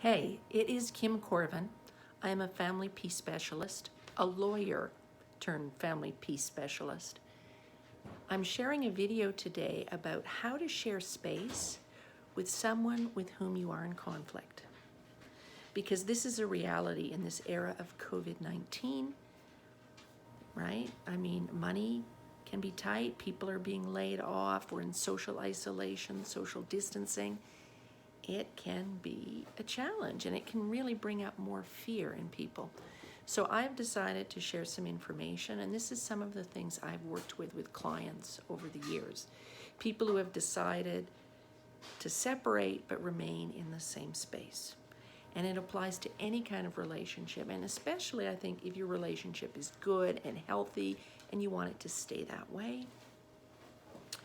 Hey, it is Kim Corvin. I am a family peace specialist, a lawyer turned family peace specialist. I'm sharing a video today about how to share space with someone with whom you are in conflict. Because this is a reality in this era of COVID-19, right? I mean, money can be tight, people are being laid off, we're in social isolation, social distancing. It can be a challenge and it can really bring up more fear in people. So I've decided to share some information, and this is some of the things I've worked with clients over the years. People who have decided to separate but remain in the same space. And it applies to any kind of relationship, and especially I think if your relationship is good and healthy and you want it to stay that way,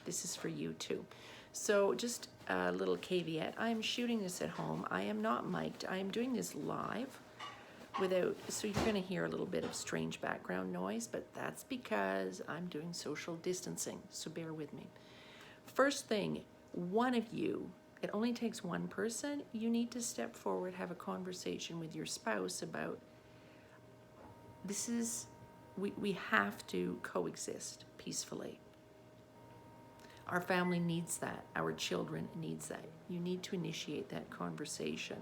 this is for you too. So just a little caveat, I'm shooting this at home. I am not mic'd. I am doing this live so you're gonna hear a little bit of strange background noise, but that's because I'm doing social distancing, so bear with me. First thing, one of you, it only takes one person, you need to step forward, have a conversation with your spouse about we have to coexist peacefully. Our family needs that. Our children needs that. You need to initiate that conversation.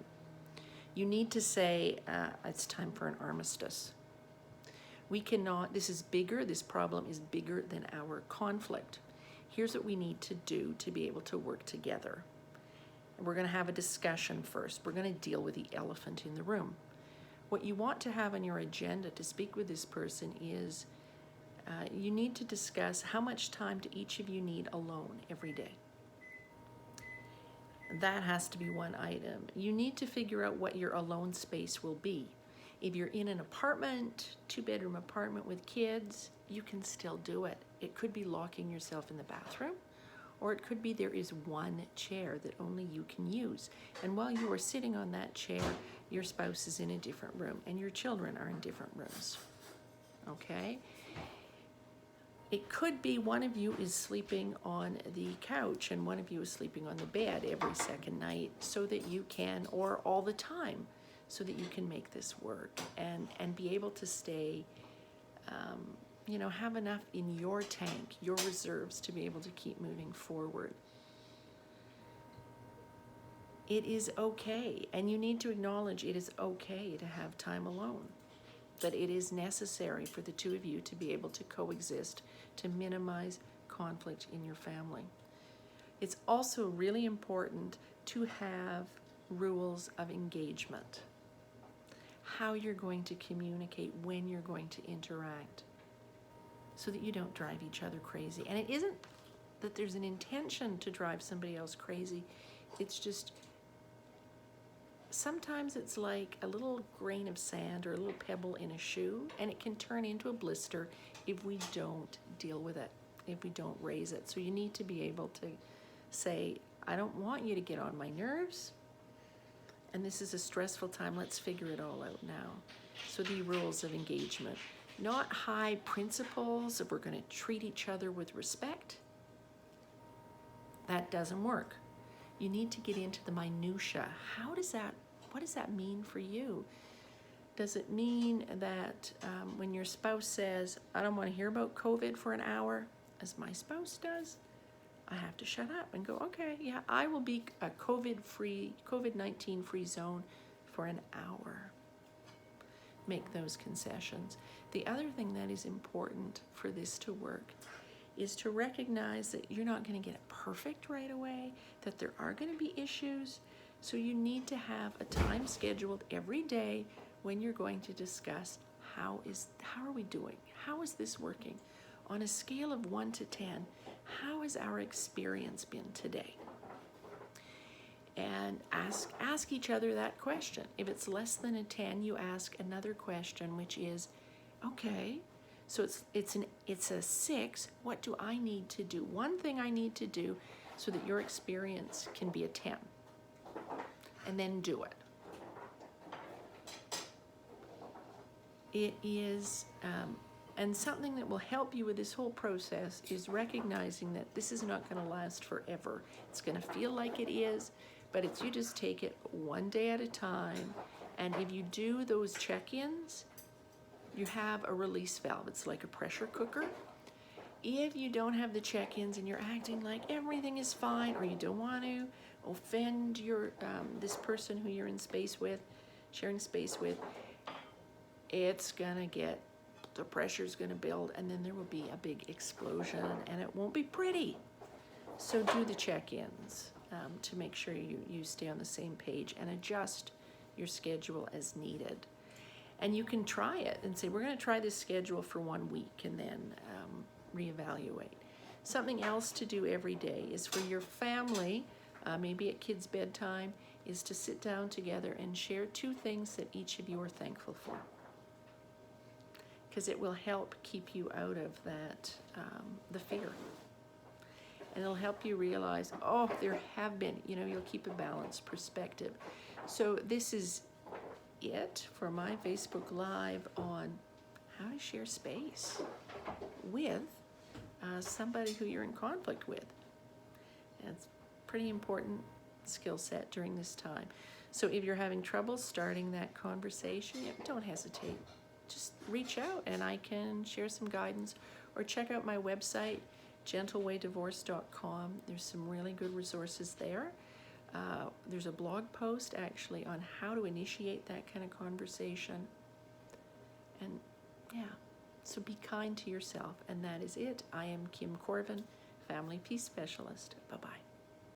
You need to say, it's time for an armistice. We cannot, this problem is bigger than our conflict. Here's what we need to do to be able to work together. We're gonna have a discussion first. We're gonna deal with the elephant in the room. What you want to have on your agenda to speak with this person is you need to discuss how much time do each of you need alone every day. That has to be one item. You need to figure out what your alone space will be. If you're in an apartment, 2-bedroom apartment with kids, you can still do it. It could be locking yourself in the bathroom, or it could be there is one chair that only you can use. And while you are sitting on that chair, your spouse is in a different room and your children are in different rooms, okay? It could be one of you is sleeping on the couch and one of you is sleeping on the bed every second night so that you can, or all the time, so that you can make this work and be able to stay, have enough in your tank, your reserves to be able to keep moving forward. It is okay, and you need to acknowledge it is okay to have time alone. But it is necessary for the two of you to be able to coexist, to minimize conflict in your family. It's also really important to have rules of engagement, how you're going to communicate, when you're going to interact, so that you don't drive each other crazy. And it isn't that there's an intention to drive somebody else crazy, it's just sometimes it's like a little grain of sand or a little pebble in a shoe, and it can turn into a blister if we don't deal with it, if we don't raise it. So you need to be able to say, I don't want you to get on my nerves, and this is a stressful time, let's figure it all out now. So the rules of engagement, not high principles of we're gonna treat each other with respect. That doesn't work. You need to get into the minutia. What does that mean for you? Does it mean that when your spouse says, I don't want to hear about COVID for an hour, as my spouse does, I have to shut up and go, okay, yeah, I will be a COVID-19 free zone for an hour. Make those concessions. The other thing that is important for this to work is to recognize that you're not going to get it perfect right away, that there are going to be issues. So you need to have a time scheduled every day when you're going to discuss how are we doing? How is this working? On a scale of 1 to 10, how has our experience been today? And ask each other that question. If it's less than a 10, you ask another question, which is, okay, so it's a 6. What do I need to do? One thing I need to do so that your experience can be a 10. And then do it. It is, and something that will help you with this whole process is recognizing that this is not going to last forever. It's going to feel like it is, But it's you just take it one day at a time, and if you do those check-ins, you have a release valve. It's like a pressure cooker. If you don't have the check-ins and you're acting like everything is fine, or you don't want to offend your this person who you're in space with, sharing space with, it's gonna get, the pressure's gonna build, and then there will be a big explosion, and it won't be pretty. So do the check-ins to make sure you stay on the same page, and adjust your schedule as needed. And you can try it and say, we're gonna try this schedule for 1 week, and then reevaluate. Something else to do every day is for your family, maybe at kids' bedtime, is to sit down together and share 2 things that each of you are thankful for. Because it will help keep you out of that, the fear. And it'll help you realize, oh, there have been, you'll keep a balanced perspective. So this is it for my Facebook Live on how to share space with somebody who you're in conflict with. And it's pretty important skill set during this time. So if you're having trouble starting that conversation, don't hesitate. Just reach out and I can share some guidance, or check out my website, gentlewaydivorce.com. There's some really good resources there. There's a blog post actually on how to initiate that kind of conversation. And yeah, so be kind to yourself. And that is it. I am Kim Corvin, Family Peace Specialist. Bye-bye.